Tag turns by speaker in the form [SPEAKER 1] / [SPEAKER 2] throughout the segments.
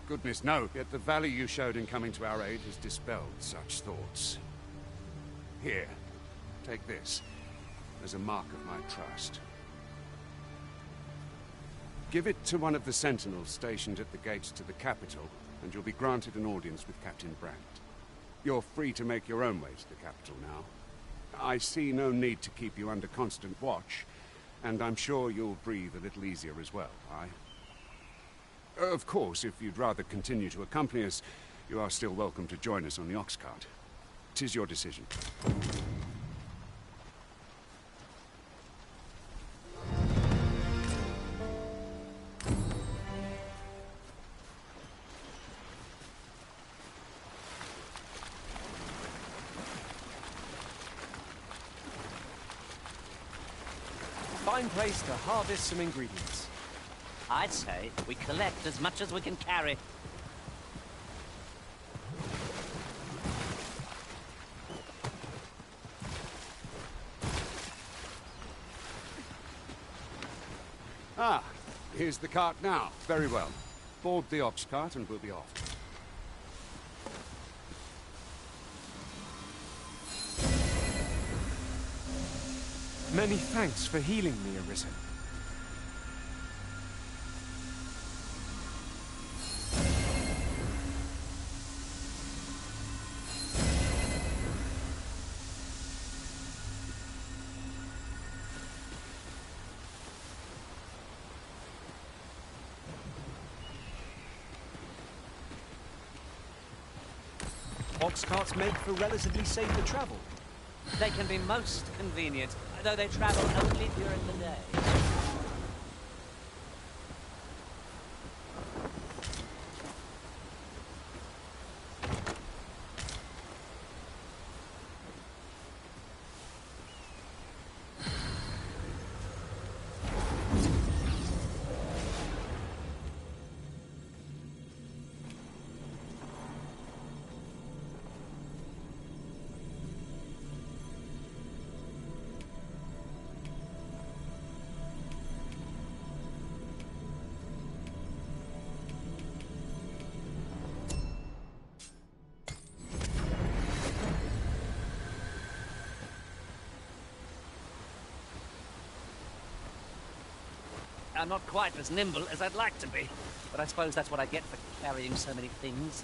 [SPEAKER 1] goodness, no. Yet the valor you showed in coming to our aid has dispelled such thoughts. Here, take this, as a mark of my trust. Give it to one of the sentinels stationed at the gates to the capital, and you'll be granted an audience with Captain Brandt. You're free to make your own way to the capital now. I see no need to keep you under constant watch, and I'm sure you'll breathe a little easier as well, aye? Of course, if you'd rather continue to accompany us, you are still welcome to join us on the ox cart. 'Tis your decision.
[SPEAKER 2] Fine place to harvest some ingredients.
[SPEAKER 3] I'd say we collect as much as we can carry.
[SPEAKER 1] Ah, here's the cart now. Very well. Board the ox cart and we'll be off.
[SPEAKER 2] Many thanks for healing me, Arisen. Ox carts make for relatively safer travel.
[SPEAKER 3] They can be most convenient, though they travel only during the day. I'm not quite as nimble as I'd like to be, but I suppose that's what I get for carrying so many things.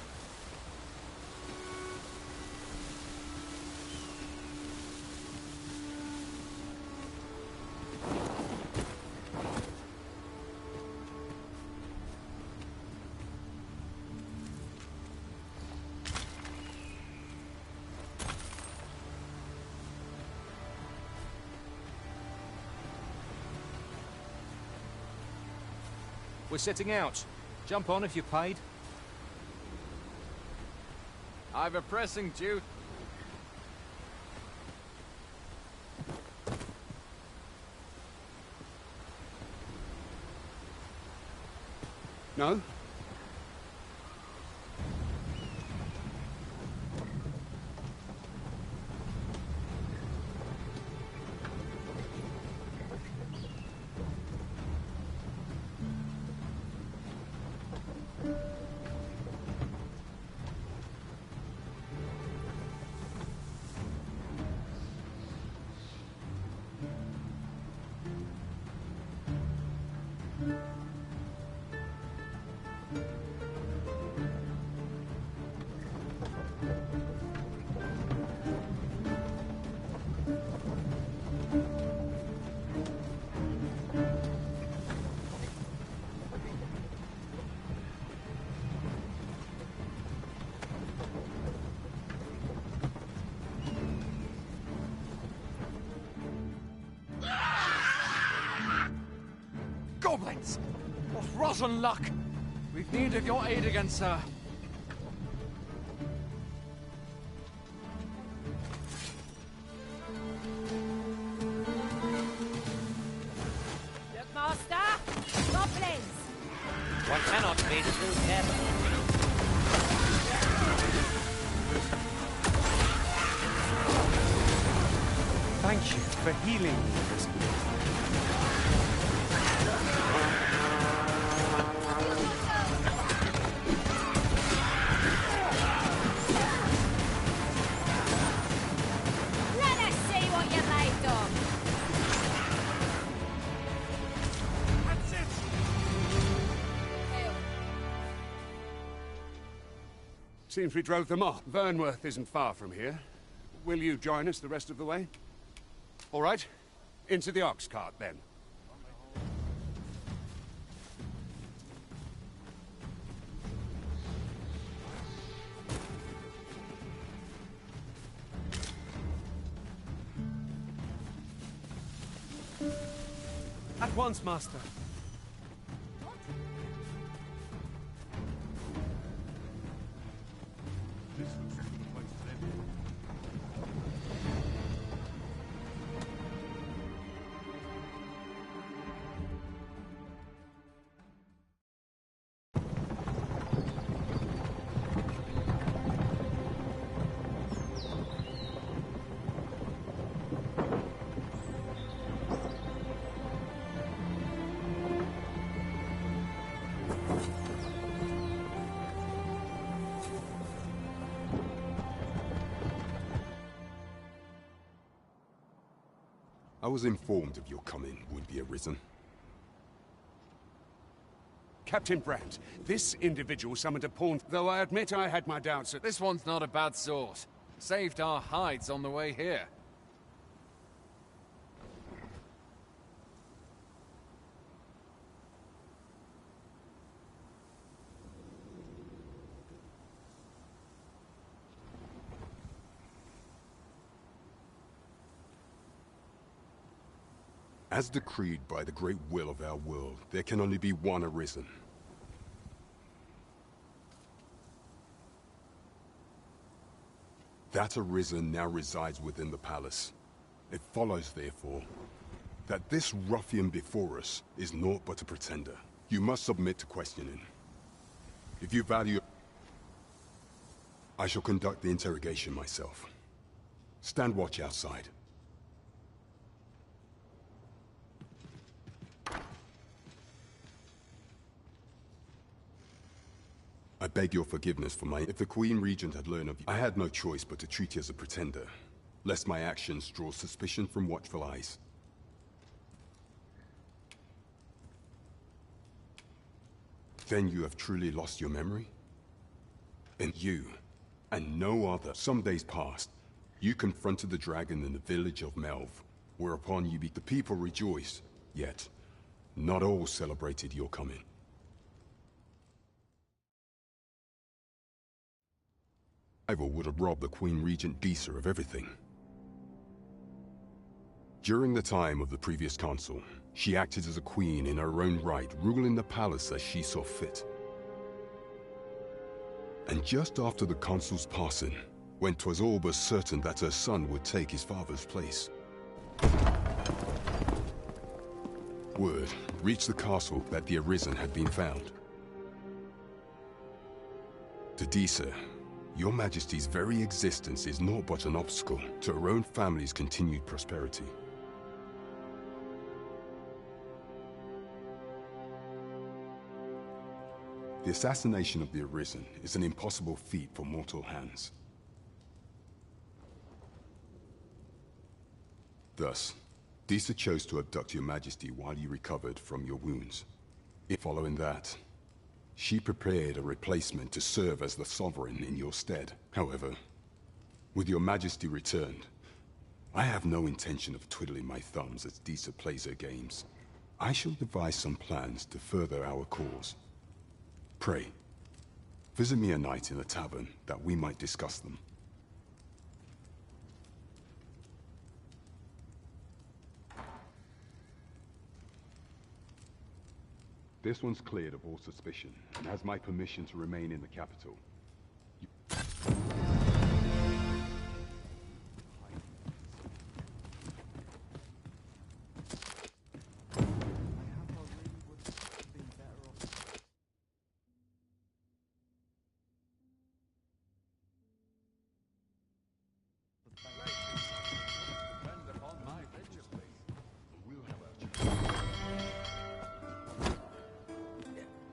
[SPEAKER 4] We're setting out. Jump on if you're paid.
[SPEAKER 5] I've a pressing duty.
[SPEAKER 1] No?
[SPEAKER 5] Goblins! What rotten luck! We've need of your aid again, sir.
[SPEAKER 6] Master, goblins!
[SPEAKER 3] One cannot be too careful.
[SPEAKER 2] Thank you for healing me, Arisen.
[SPEAKER 1] Seems we drove them off. Vernworth isn't far from here. Will you join us the rest of the way? All right. Into the ox cart, then.
[SPEAKER 2] At once, Master.
[SPEAKER 7] I was informed of your coming would be arisen.
[SPEAKER 1] Captain Brandt, this individual summoned a pawn, though I admit I had my doubts at...
[SPEAKER 5] This one's not a bad sort. Saved our hides on the way here.
[SPEAKER 7] As decreed by the great will of our world, there can only be one arisen. That arisen now resides within the palace. It follows, therefore, that this ruffian before us is naught but a pretender. You must submit to questioning. If you value... I shall conduct the interrogation myself. Stand watch outside. I beg your forgiveness for my... If the Queen Regent had learned of you, I had no choice but to treat you as a pretender, lest my actions draw suspicion from watchful eyes. Then you have truly lost your memory? And you, and no other. Some days passed, you confronted the dragon in the village of Melv, whereupon you the people rejoiced, yet not all celebrated your coming. Rival would have robbed the Queen Regent Disa of everything. During the time of the previous consul, she acted as a queen in her own right, ruling the palace as she saw fit. And just after the consul's passing, when 'twas all but certain that her son would take his father's place, word reached the castle that the Arisen had been found. To Disa, Your Majesty's very existence is naught but an obstacle to her own family's continued prosperity. The assassination of the Arisen is an impossible feat for mortal hands. Thus, Disa chose to abduct Your Majesty while you recovered from your wounds. Following that, she prepared a replacement to serve as the sovereign in your stead. However, with Your Majesty returned, I have no intention of twiddling my thumbs as Disa plays her games. I shall devise some plans to further our cause. Pray, visit me a night in the tavern that we might discuss them. This one's cleared of all suspicion, and has my permission to remain in the capital.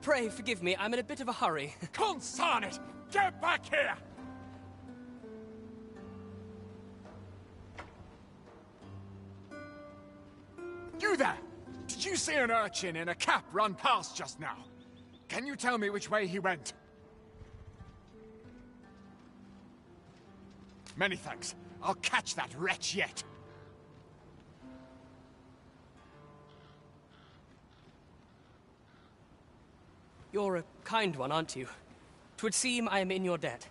[SPEAKER 2] Pray forgive me, I'm in a bit of a hurry.
[SPEAKER 5] Consign it! Get back here! You there! Did you see an urchin in a cap run past just now? Can you tell me which way he went? Many thanks. I'll catch that wretch yet.
[SPEAKER 2] You're a kind one, aren't you? 'Twould seem I am in your debt.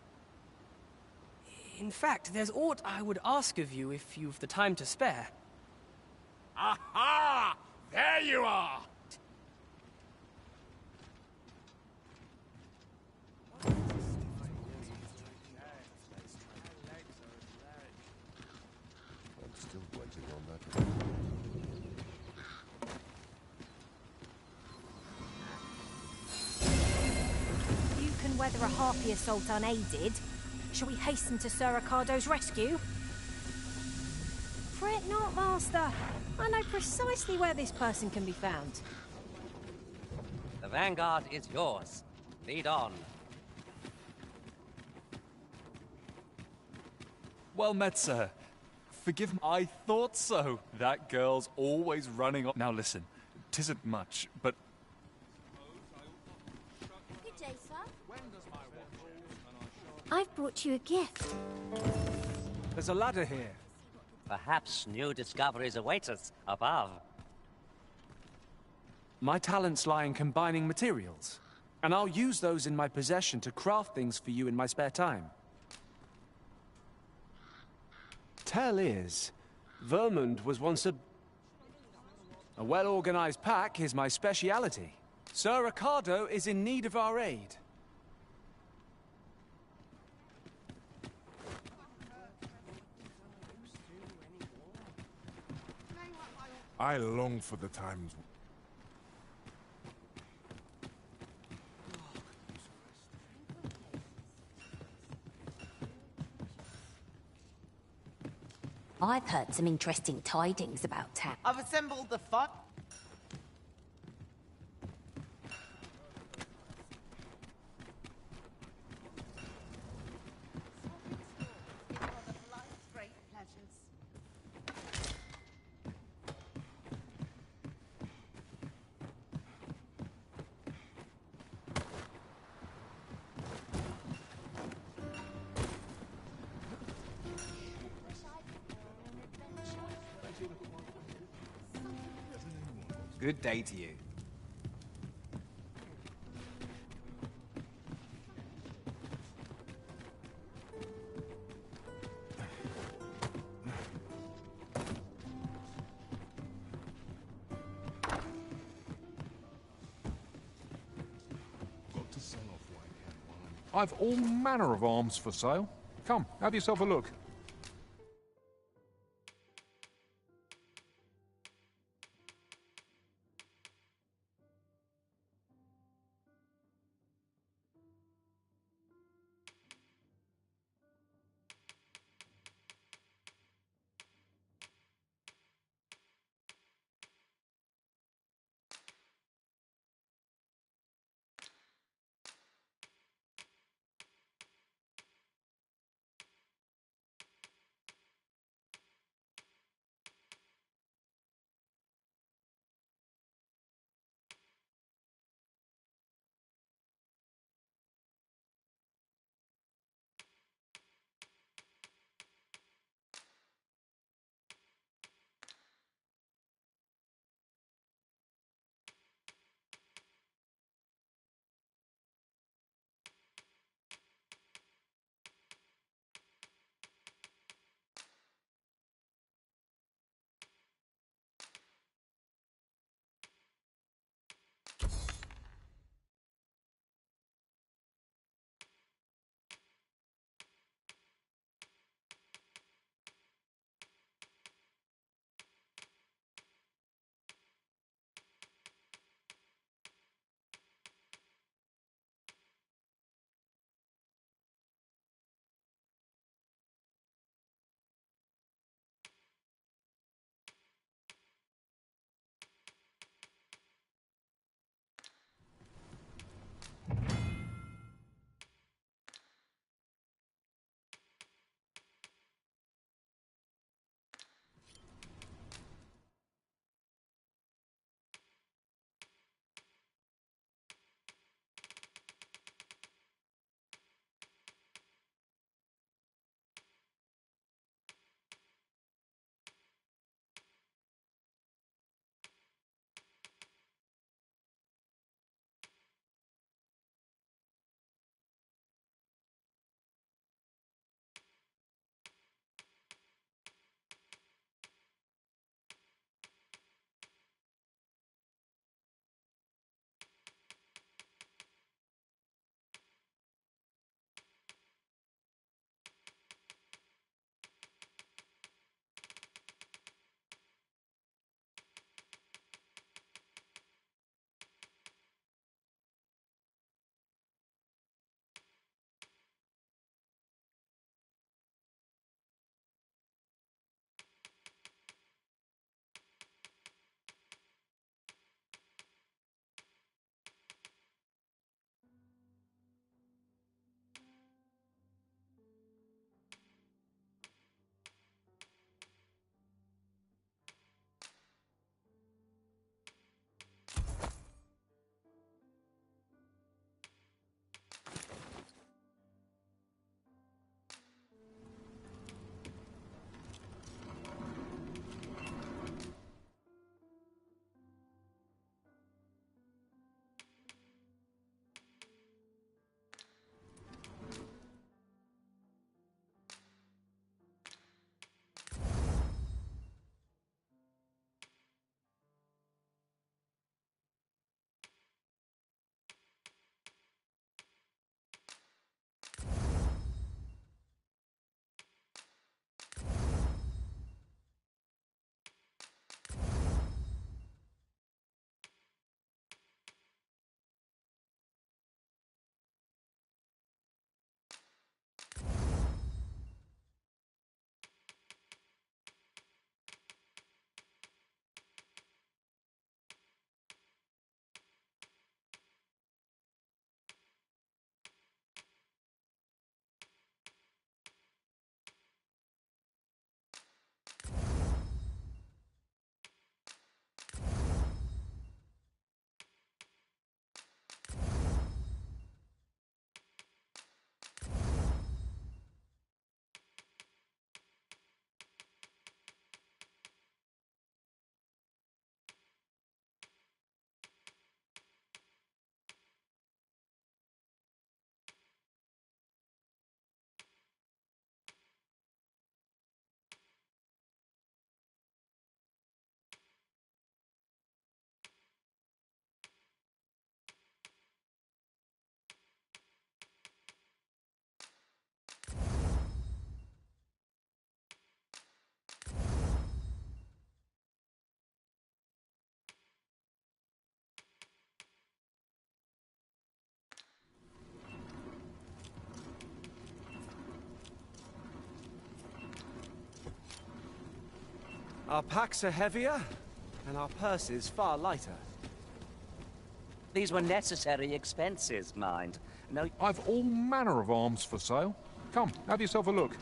[SPEAKER 2] In fact, there's aught I would ask of you if you've the time to spare.
[SPEAKER 5] Aha! There you are!
[SPEAKER 8] I'm still waiting on that.
[SPEAKER 6] You can weather a harpy assault unaided. Shall we hasten to Sir Ricardo's rescue? Fret not, Master. I know precisely where this person can be found.
[SPEAKER 3] The vanguard is yours. Lead on.
[SPEAKER 9] Well met, sir. Forgive me. I thought so. That girl's always running on. Now listen, 'tisn't much, but
[SPEAKER 6] Good day, sir. I've brought you a gift.
[SPEAKER 2] There's a ladder here.
[SPEAKER 3] Perhaps new discoveries await us above.
[SPEAKER 2] My talents lie in combining materials, and I'll use those in my possession to craft things for you in my spare time. Tell is, Vermund was once a well-organized pack is my speciality. Sir Ricardo is in need of our aid.
[SPEAKER 8] I long for the times.
[SPEAKER 6] I've heard some interesting tidings about town.
[SPEAKER 10] I've assembled the fun.
[SPEAKER 11] Good day to you.
[SPEAKER 9] I've all manner of arms for sale. Come, have yourself a look.
[SPEAKER 5] Our packs are heavier, and our purses far lighter.
[SPEAKER 3] These were necessary expenses, mind. No,
[SPEAKER 8] I've all manner of arms for sale. Come, have yourself a look.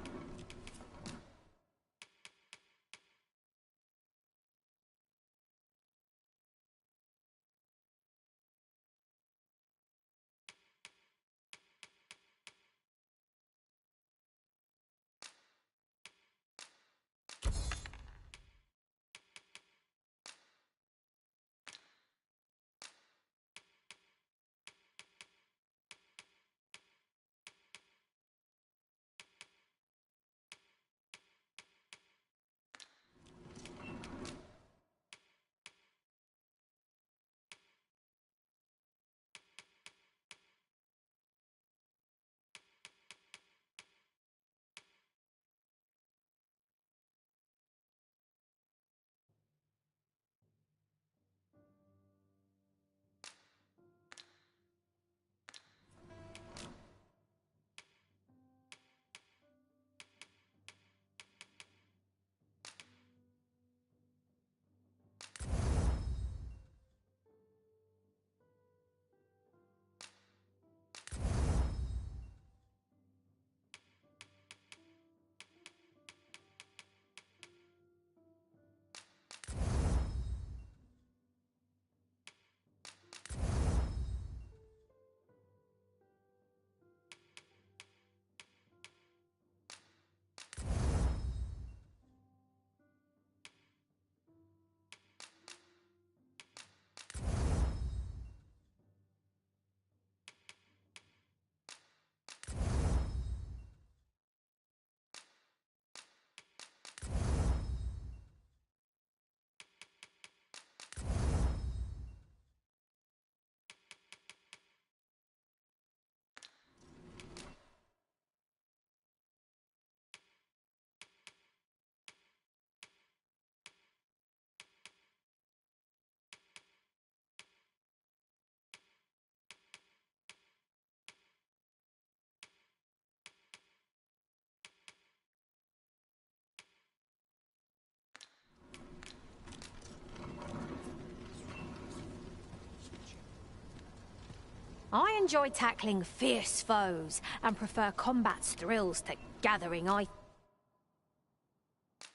[SPEAKER 6] I enjoy tackling fierce foes and prefer combat's thrills to gathering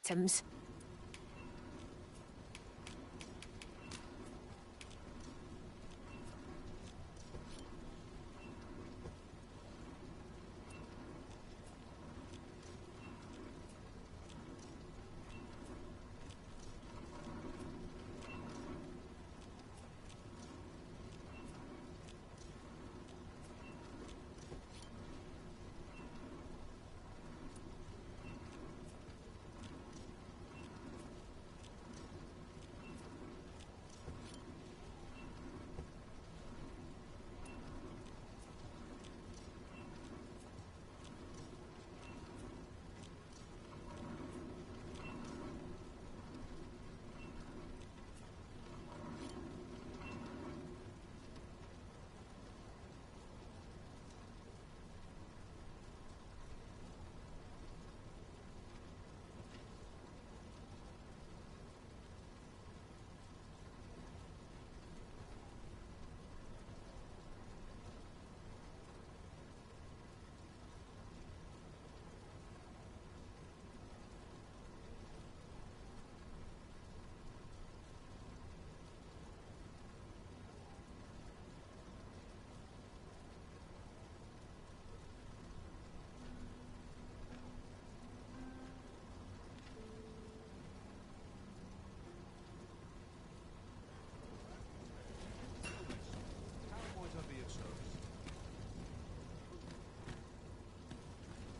[SPEAKER 6] items.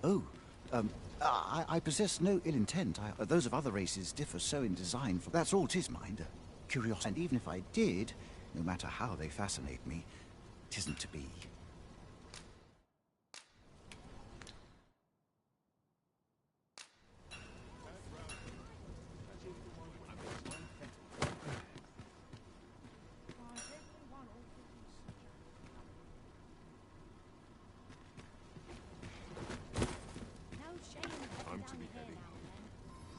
[SPEAKER 10] Oh, I possess no ill intent. Those of other races differ so in design. That's all 'tis, mind. Curiosity. And even if I did, no matter how they fascinate me, 'tisn't to be.
[SPEAKER 1] I'm to be heading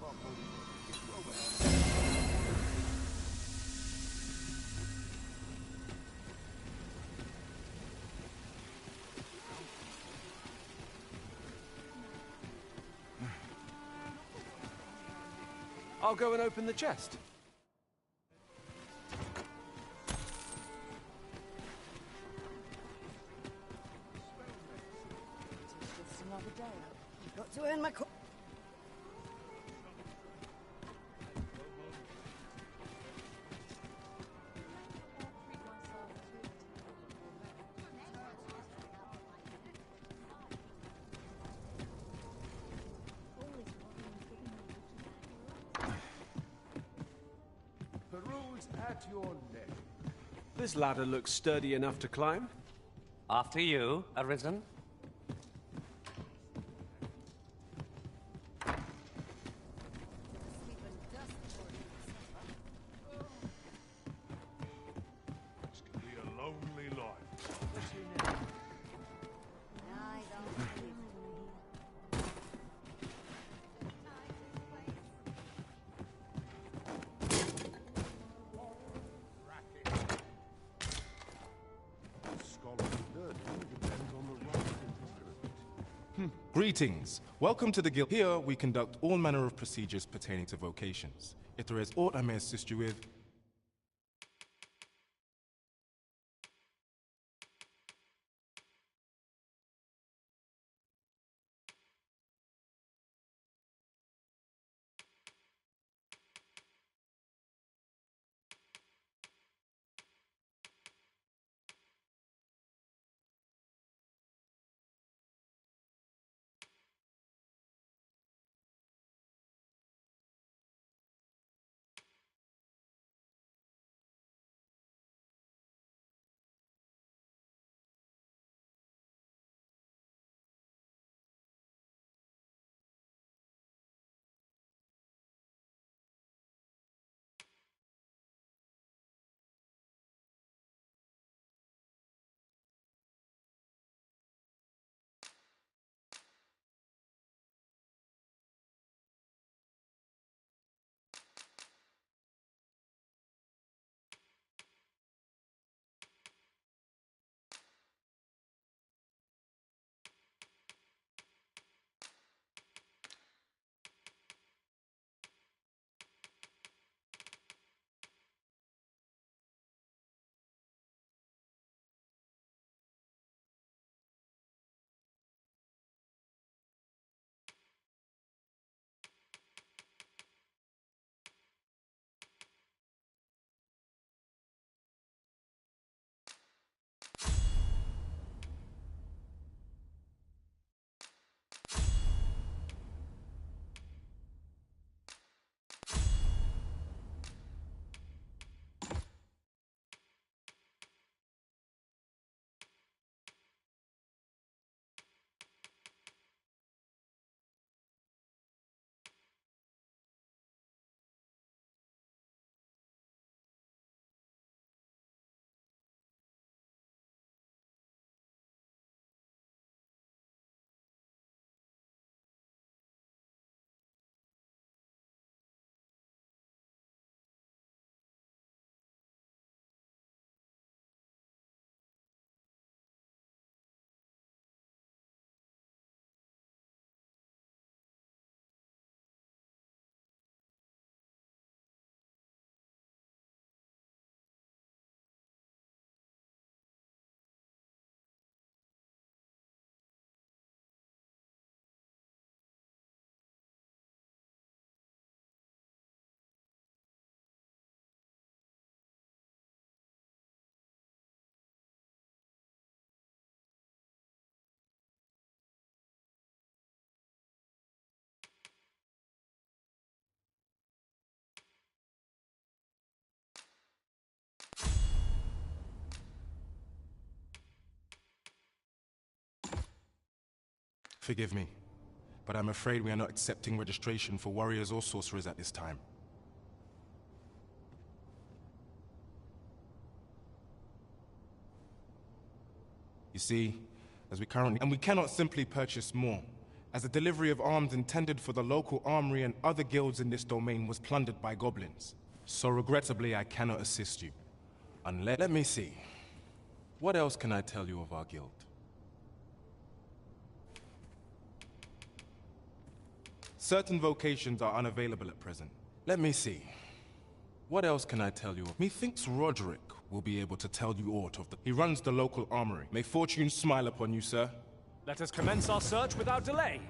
[SPEAKER 1] home.
[SPEAKER 5] I'll go and open the chest.
[SPEAKER 12] Just another day. Got to earn my
[SPEAKER 5] Peruse at your leisure. This ladder looks sturdy enough to climb.
[SPEAKER 3] After you, Arisen.
[SPEAKER 8] This could be a lonely life.
[SPEAKER 13] Greetings. Welcome to the Guild. Here, we conduct all manner of procedures pertaining to vocations. If there is aught I may assist you with, forgive me, but I'm afraid we are not accepting registration for warriors or sorcerers at this time. You see, as we currently... And we cannot simply purchase more, as the delivery of arms intended for the local armory and other guilds in this domain was plundered by goblins. So regrettably, I cannot assist you. Unless... Let me see. What else can I tell you of our guild? Certain vocations are unavailable at present. Let me see. What else can I tell you? Methinks Roderick will be able to tell you aught of the... He runs the local armory. May fortune smile upon you, sir.
[SPEAKER 4] Let us commence our search without delay.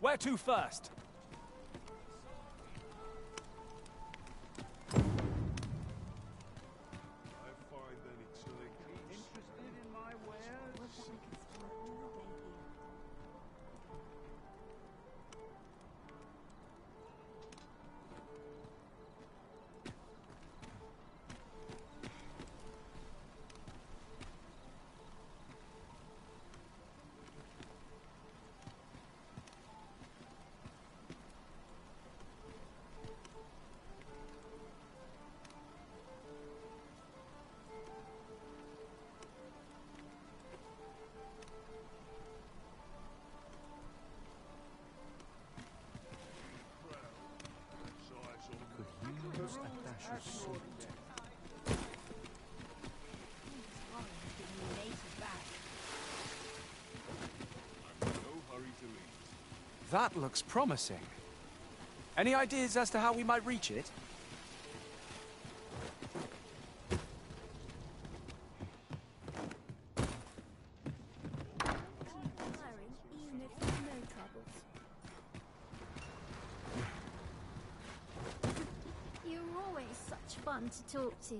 [SPEAKER 4] Where to first?
[SPEAKER 5] That looks promising. Any ideas as to how we might reach it?
[SPEAKER 14] You're always such fun to talk to.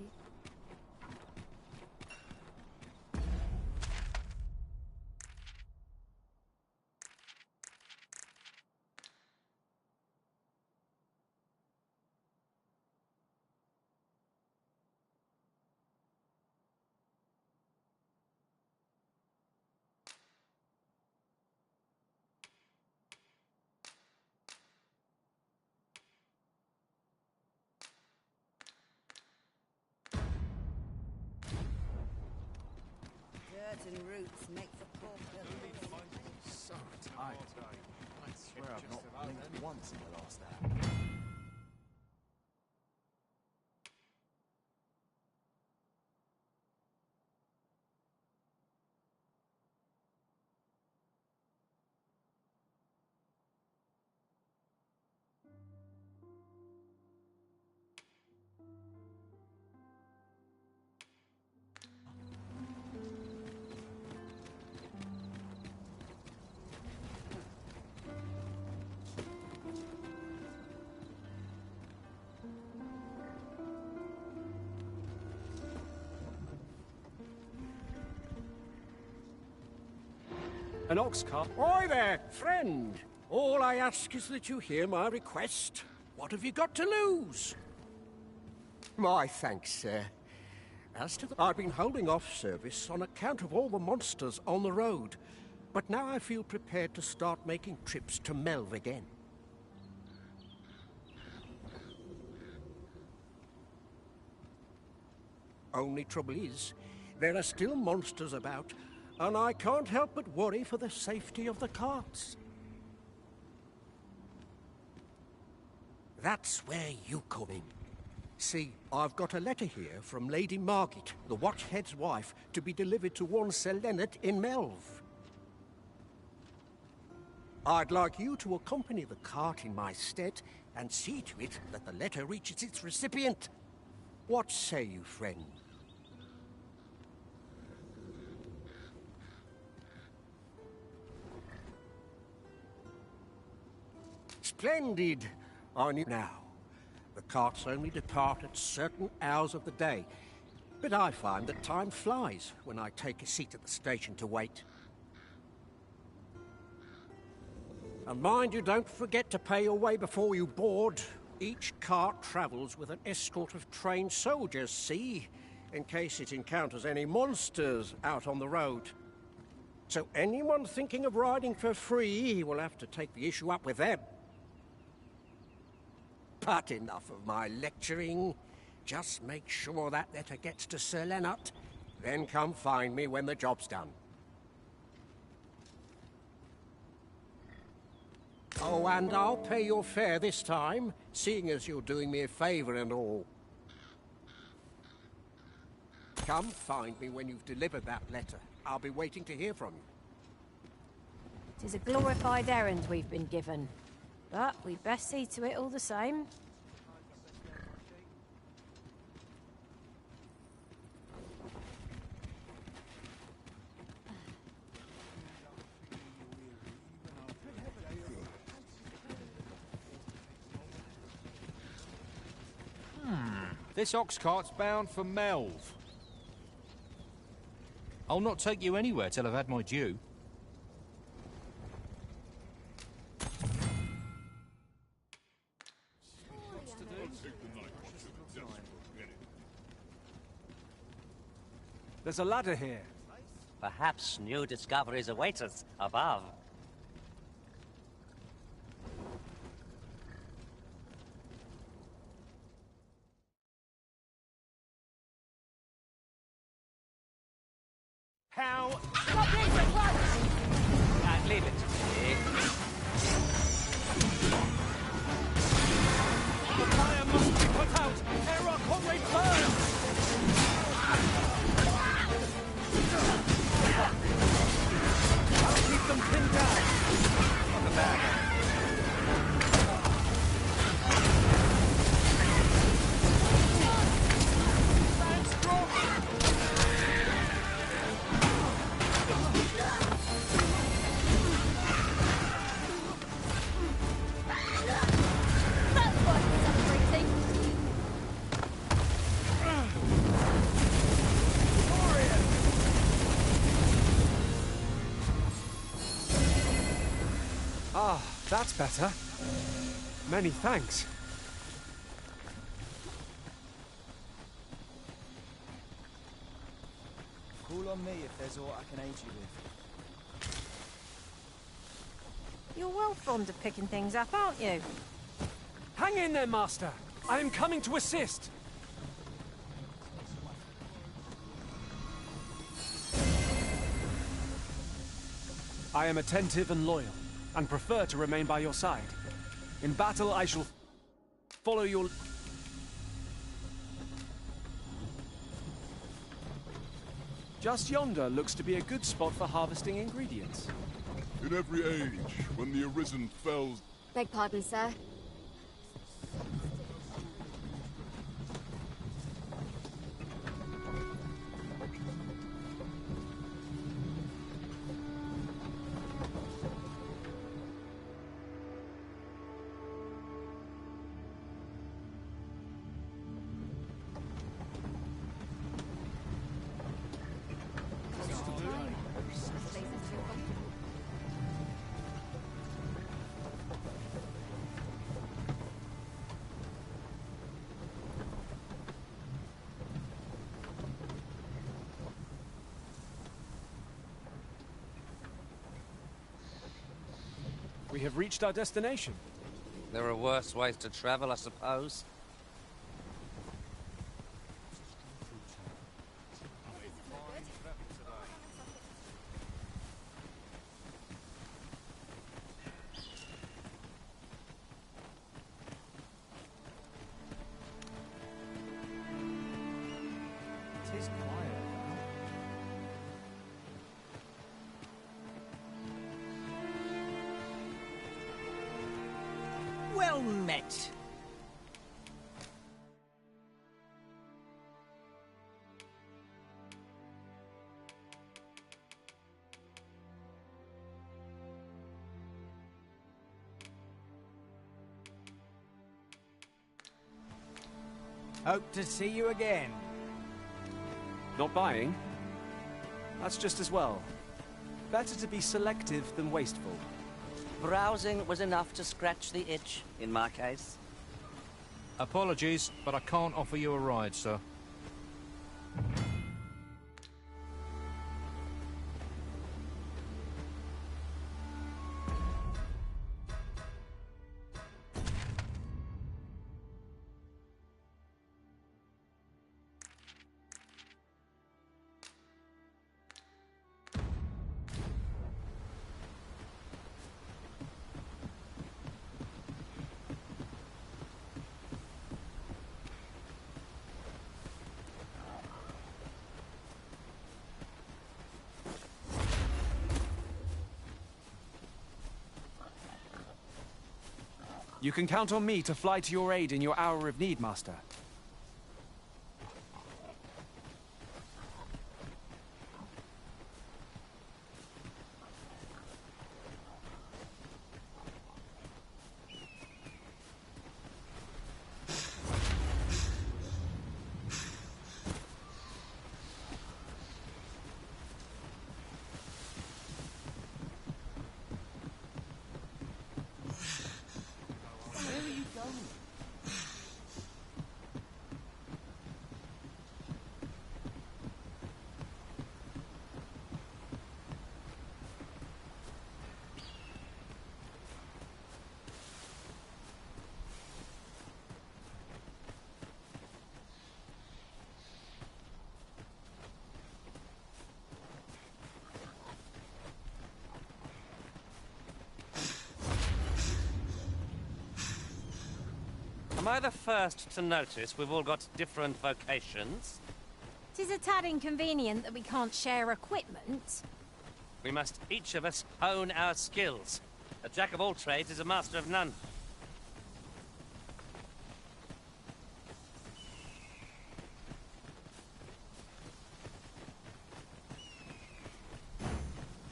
[SPEAKER 12] Dirt and roots make for poor pilgrims.
[SPEAKER 5] So tired. I swear I've not blinked once in the last hour. An ox cart.
[SPEAKER 15] Oi there, friend! All I ask is that you hear my request. What have you got to lose? My thanks, sir. As to the... I've been holding off service on account of all the monsters on the road, but now I feel prepared to start making trips to Melve again. Only trouble is, there are still monsters about, and I can't help but worry for the safety of the carts. That's where you come in. See, I've got a letter here from Lady Margit, the Watchhead's wife, to be delivered to one Sir Leonard in Melve. I'd like you to accompany the cart in my stead and see to it that the letter reaches its recipient. What say you, friend? Splendid! I knew now. The carts only depart at certain hours of the day, but I find that time flies when I take a seat at the station to wait. And mind you don't forget to pay your way before you board. Each cart travels with an escort of trained soldiers, see? In case it encounters any monsters out on the road. So anyone thinking of riding for free will have to take the issue up with them. But enough of my lecturing. Just make sure that letter gets to Sir Leonard, then come find me when the job's done. Oh, and I'll pay your fare this time, seeing as you're doing me a favour and all. Come find me when you've delivered that letter. I'll be waiting to hear from you.
[SPEAKER 6] 'Tis a glorified errand we've been given, but we'd best see to it all the same.
[SPEAKER 16] This ox cart's bound for Melv. I'll not take you anywhere till I've had my due.
[SPEAKER 4] There's a ladder here.
[SPEAKER 3] Perhaps new discoveries await us above.
[SPEAKER 5] How? Stop these at once!
[SPEAKER 3] And leave it to me.
[SPEAKER 4] The fire must be put out ere our comrade burns! I'll keep them pinned down. On the back. Ah, that's better. Many thanks.
[SPEAKER 17] Call on me if there's aught I can aid you with.
[SPEAKER 6] You're well fond of picking things up, aren't you?
[SPEAKER 4] Hang in there, Master. I am coming to assist. I am attentive and loyal, and prefer to remain by your side. In battle, I shall follow your... Just yonder looks to be a good spot for harvesting ingredients.
[SPEAKER 18] In every age, when the Arisen fells...
[SPEAKER 19] Beg pardon, sir.
[SPEAKER 4] We have reached our destination.
[SPEAKER 3] There are worse ways to travel, I suppose.
[SPEAKER 17] It is quiet.
[SPEAKER 5] Well met. Hope to see you again.
[SPEAKER 4] Not buying? That's just as well. Better to be selective than wasteful.
[SPEAKER 3] Browsing was enough to scratch the itch, in my case.
[SPEAKER 16] Apologies, but I can't offer you a ride, sir.
[SPEAKER 4] You can count on me to fly to your aid in your hour of need, Master.
[SPEAKER 3] Am I the first to notice we've all got different vocations?
[SPEAKER 6] 'Tis a tad inconvenient that we can't share equipment.
[SPEAKER 3] We must each of us hone our skills. A jack of all trades is a master of none.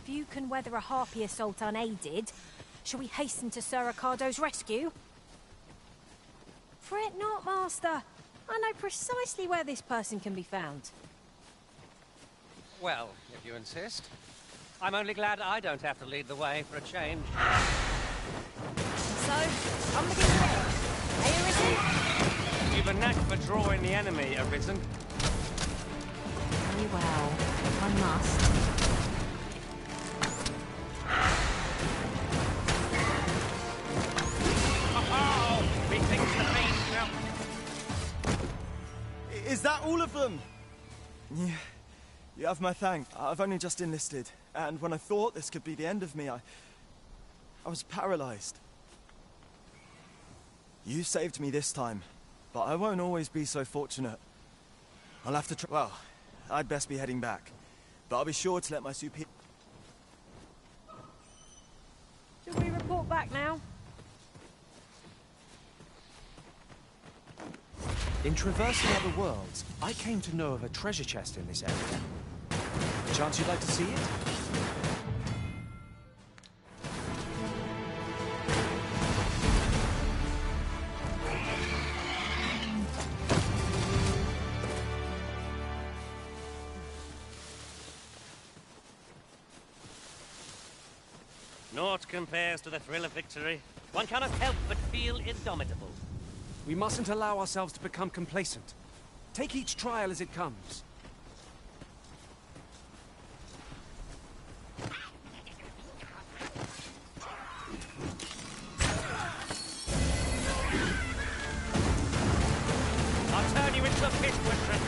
[SPEAKER 6] If you can weather a harpy assault unaided, shall we hasten to Sir Ricardo's rescue? Fret not, Master. I know precisely where this person can be found.
[SPEAKER 3] Well, if you insist. I'm only glad I don't have to lead the way for a change.
[SPEAKER 6] So, come begin there. Hey, Arisen?
[SPEAKER 3] You've a knack for drawing the enemy, Arisen.
[SPEAKER 6] Very well. I must.
[SPEAKER 3] Oh, methinks the pain will...
[SPEAKER 17] Is that all of them? Yeah, you have my thanks. I've only just enlisted, and when I thought this could be the end of me, I was paralyzed. You saved me this time, but I won't always be so fortunate. I'll have to try. Well, I'd best be heading back, but I'll be sure to let my superior...
[SPEAKER 6] Should we report back now?
[SPEAKER 4] In traversing other worlds, I came to know of a treasure chest in this area. Chance you'd like to see it?
[SPEAKER 3] Naught compares to the thrill of victory. One cannot help but feel indomitable.
[SPEAKER 4] We mustn't allow ourselves to become complacent. Take each trial as it comes.
[SPEAKER 3] I'll turn you into a pit, Witrin.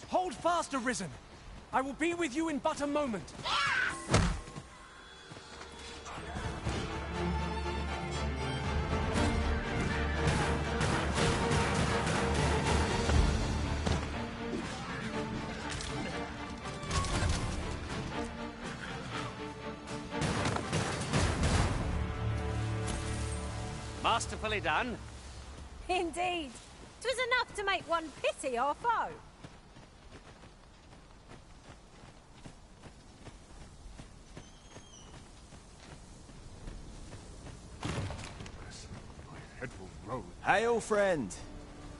[SPEAKER 4] Hold fast, Arisen! I will be with you in but a moment.
[SPEAKER 3] Masterfully done.
[SPEAKER 6] Indeed. 'Twas enough to make one pity our foe.
[SPEAKER 17] Hail, friend.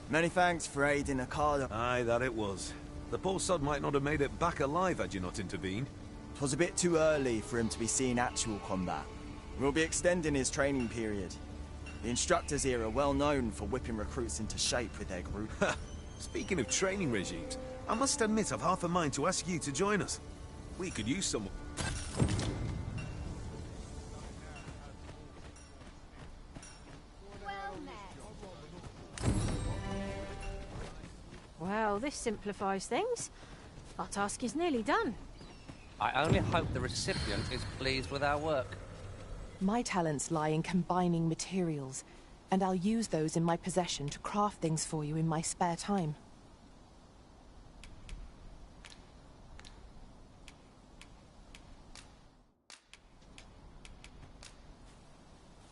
[SPEAKER 17] Many thanks for aiding Ricardo.
[SPEAKER 19] Aye, that it was. The poor sod might not have made it back alive had you not intervened.
[SPEAKER 17] 'Twas a bit too early for him to be seeing actual combat. We'll be extending his training period. The instructors here are well known for whipping recruits into shape with their group.
[SPEAKER 19] Speaking of training regimes, I must admit I've half a mind to ask you to join us. We could use someone.
[SPEAKER 6] Well, this simplifies things. Our task is nearly done.
[SPEAKER 3] I only hope the recipient is pleased with our work.
[SPEAKER 20] My talents lie in combining materials, and I'll use those in my possession to craft things for you in my spare time.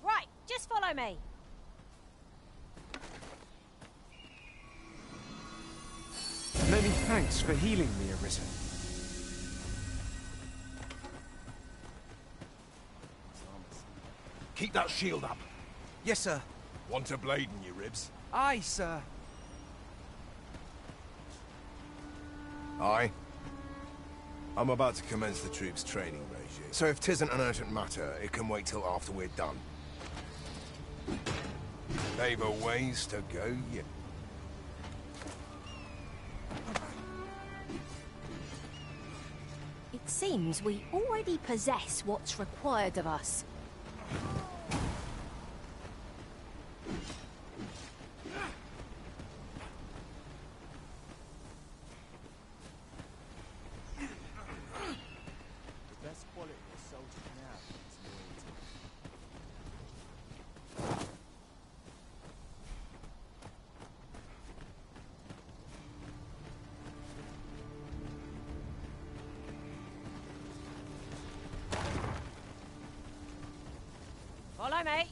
[SPEAKER 6] Right, just follow me.
[SPEAKER 4] Many thanks for healing me, Arisen.
[SPEAKER 18] Keep that shield up.
[SPEAKER 19] Yes, sir.
[SPEAKER 18] Want a blade in your ribs?
[SPEAKER 4] Aye, sir.
[SPEAKER 21] Aye. I'm about to commence the troops' training regime, so if 'tisn't an urgent matter, it can wait till after we're done. They've a ways to go yet.
[SPEAKER 6] Seems we already possess what's required of us.
[SPEAKER 17] The best quality a soldier can have is loyalty.
[SPEAKER 6] Follow me.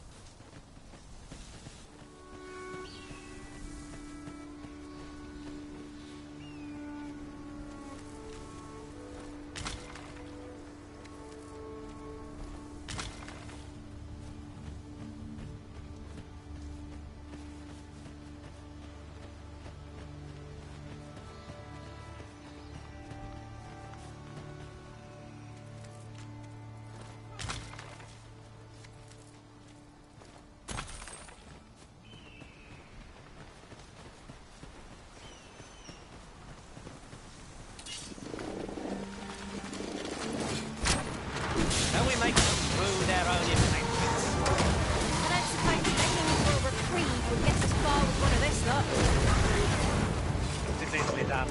[SPEAKER 3] Don't we make them rue their own impatience?
[SPEAKER 6] I don't suppose begging for a reprieve would get us far with one of this lot.
[SPEAKER 3] It is easily done.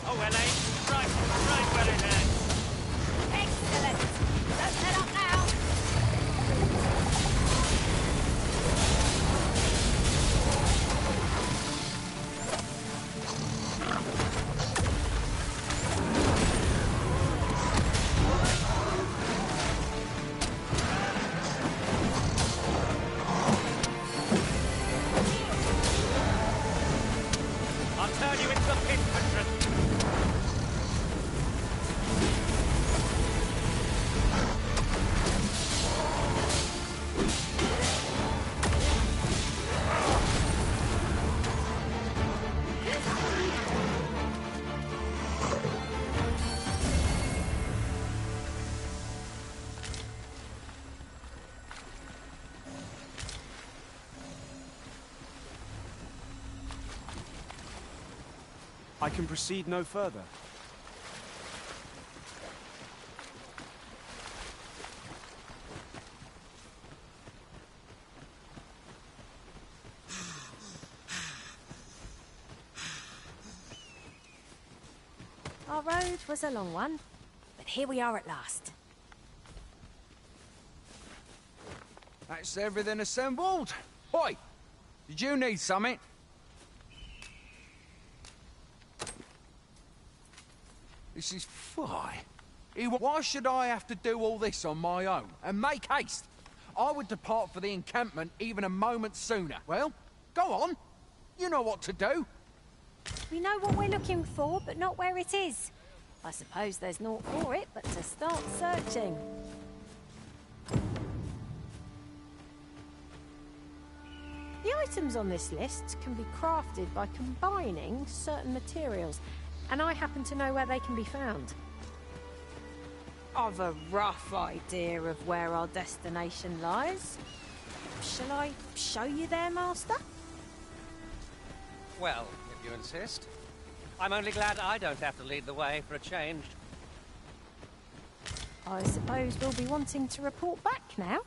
[SPEAKER 3] Oh, well, right where it hurts.
[SPEAKER 6] Excellent. Don't let up now.
[SPEAKER 3] I'll turn you into a pit, Patron.
[SPEAKER 4] I can proceed no further.
[SPEAKER 6] Our road was a long one, but here we are at last.
[SPEAKER 5] That's everything assembled. Oi! Did you need something? This is fly. Why should I have to do all this on my own? And make haste. I would depart for the encampment even a moment sooner. Well, go on. You know what to do.
[SPEAKER 6] We know what we're looking for, but not where it is. I suppose there's naught for it but to start searching. The items on this list can be crafted by combining certain materials, and I happen to know where they can be found. I've a rough idea of where our destination lies. Shall I show you there, Master?
[SPEAKER 3] Well, if you insist. I'm only glad I don't have to lead the way for a change.
[SPEAKER 6] I suppose we'll be wanting to report back now.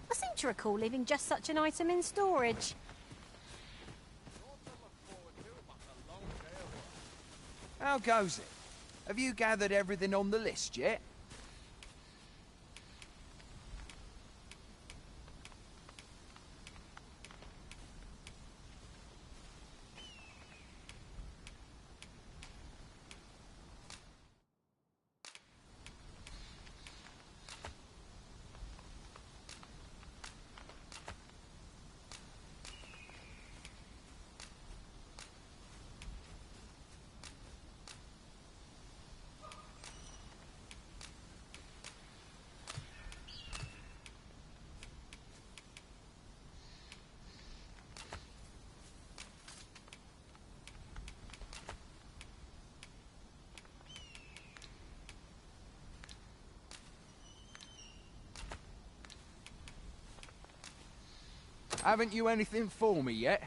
[SPEAKER 6] I seem to recall leaving just such an item in storage.
[SPEAKER 5] How goes it? Have you gathered everything on the list yet? Haven't you anything for me yet?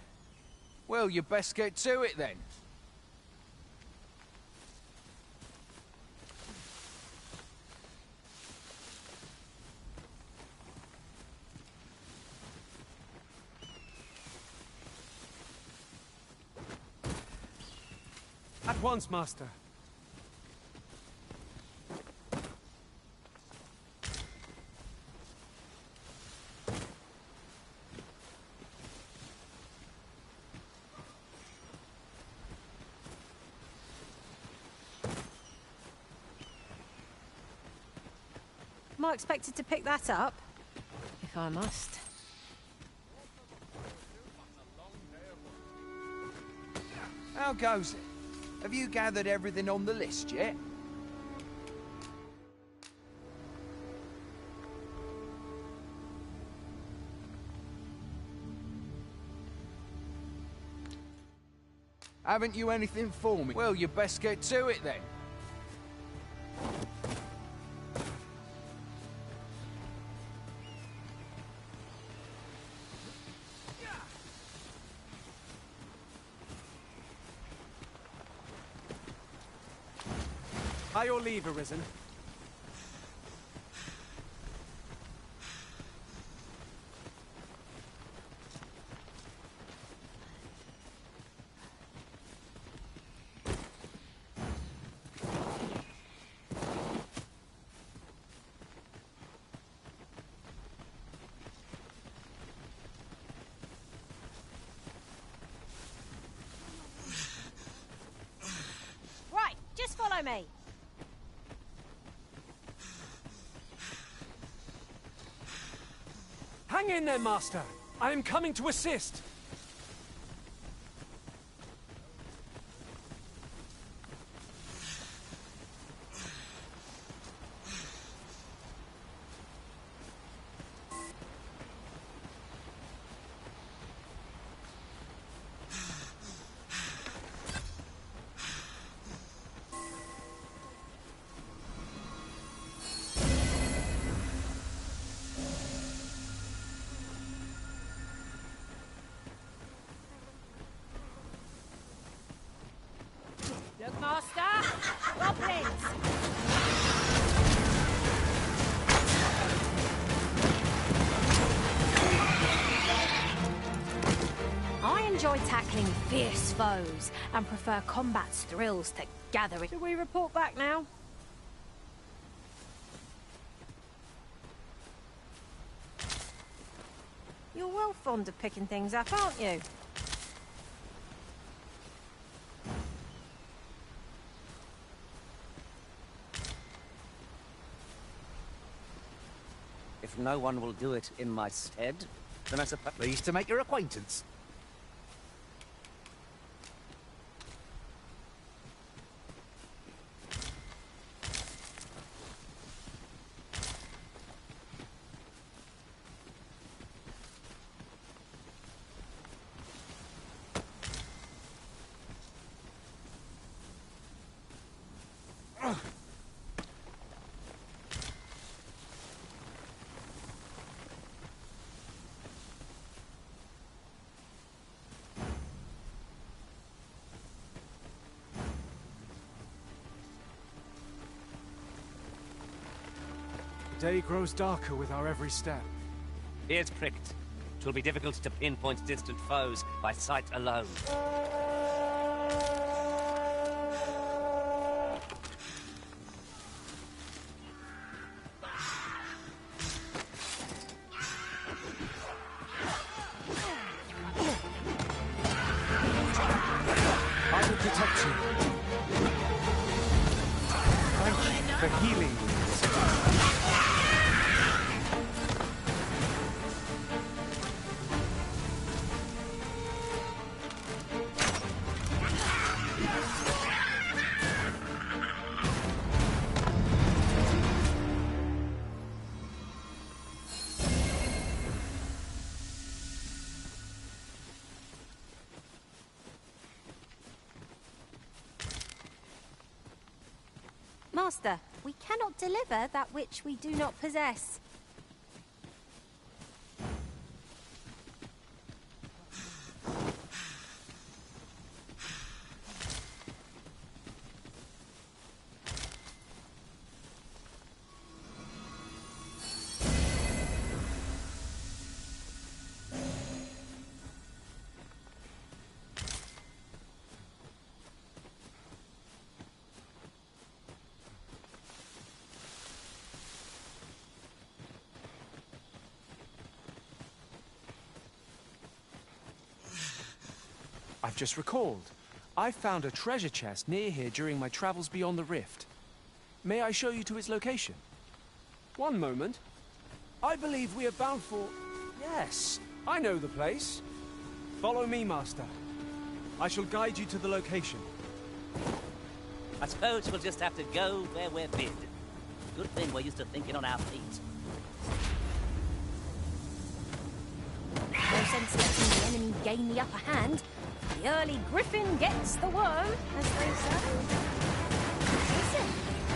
[SPEAKER 5] Well, you best get to it then.
[SPEAKER 4] At once, Master.
[SPEAKER 6] Am I expected to pick that up? If I must.
[SPEAKER 5] How goes it? Have you gathered everything on the list yet? Haven't you anything for me? Well, you best get to it then.
[SPEAKER 4] By your leave, Arisen.
[SPEAKER 6] Right, just follow me.
[SPEAKER 4] Hang in there, Master. I am coming to assist.
[SPEAKER 6] Master, goblins! I enjoy tackling fierce foes and prefer combat's thrills to gathering. Should we report back now? You're well fond of picking things up, aren't you?
[SPEAKER 3] If no one will do it in my stead, then I suppose...
[SPEAKER 11] Pleased to make your acquaintance.
[SPEAKER 4] The day grows darker with our every step.
[SPEAKER 3] Ears pricked. 'Twill be difficult to pinpoint distant foes by sight alone.
[SPEAKER 4] I will protect you. Thank you for healing me.
[SPEAKER 6] Master, we cannot deliver that which we do not possess.
[SPEAKER 4] I've just recalled. I found a treasure chest near here during my travels beyond the rift. May I show you to its location? One moment. I believe we are bound for... Yes, I know the place. Follow me, Master. I shall guide you to the location.
[SPEAKER 3] I suppose we'll just have to go where we're bid. Good thing we're used to thinking on our feet.
[SPEAKER 6] No sense letting the enemy gain the upper hand. The early griffin gets the worm, as they say. Listen,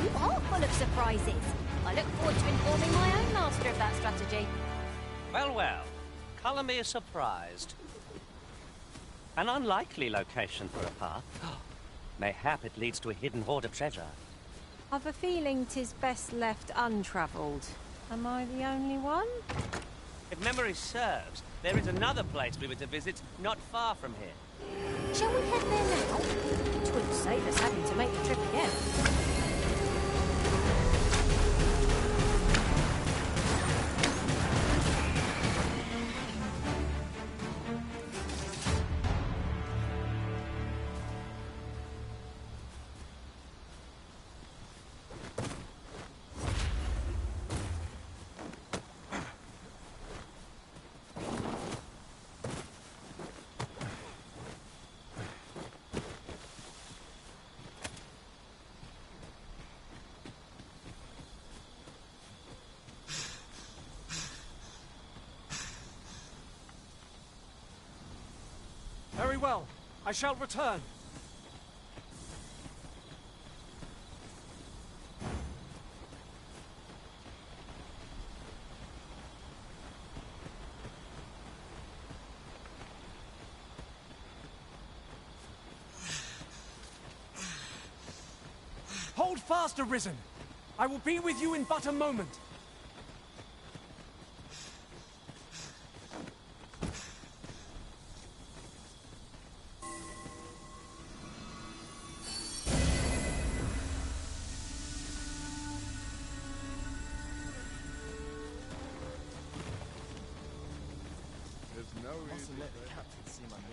[SPEAKER 6] you are full of surprises. I look forward to informing my own master of that strategy.
[SPEAKER 3] Well, well. Colour me surprised. An unlikely location for a path. Mayhap it leads to a hidden hoard of treasure.
[SPEAKER 6] I've a feeling 'tis best left untravelled. Am I the only one?
[SPEAKER 3] If memory serves, there is another place we were to visit not far from here.
[SPEAKER 6] Shall we head there now? It wouldn't save us having to make the trip again.
[SPEAKER 4] Very well. I shall return. Hold fast, Arisen. I will be with you in but a moment.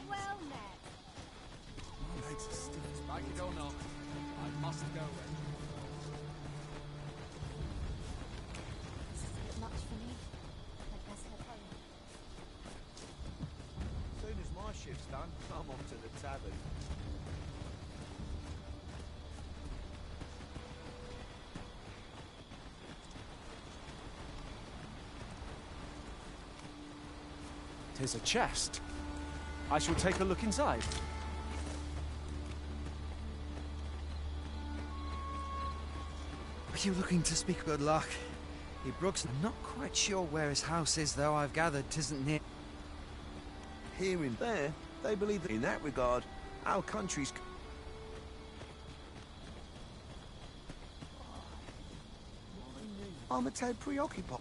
[SPEAKER 12] Well met.
[SPEAKER 5] My legs are stiff. Like it or not, I must go.
[SPEAKER 14] This is a bit much for me. I'd best head home.
[SPEAKER 21] As soon as my shift's done, I'm off to the tavern.
[SPEAKER 4] Tis a chest. I shall take a look inside.
[SPEAKER 7] Are you looking to speak good luck? He Brooks, I'm not quite sure where his house is, though I've gathered 'tisn't near.
[SPEAKER 21] Here and there, they believe that in that regard, our country's... I'm a tad preoccupied.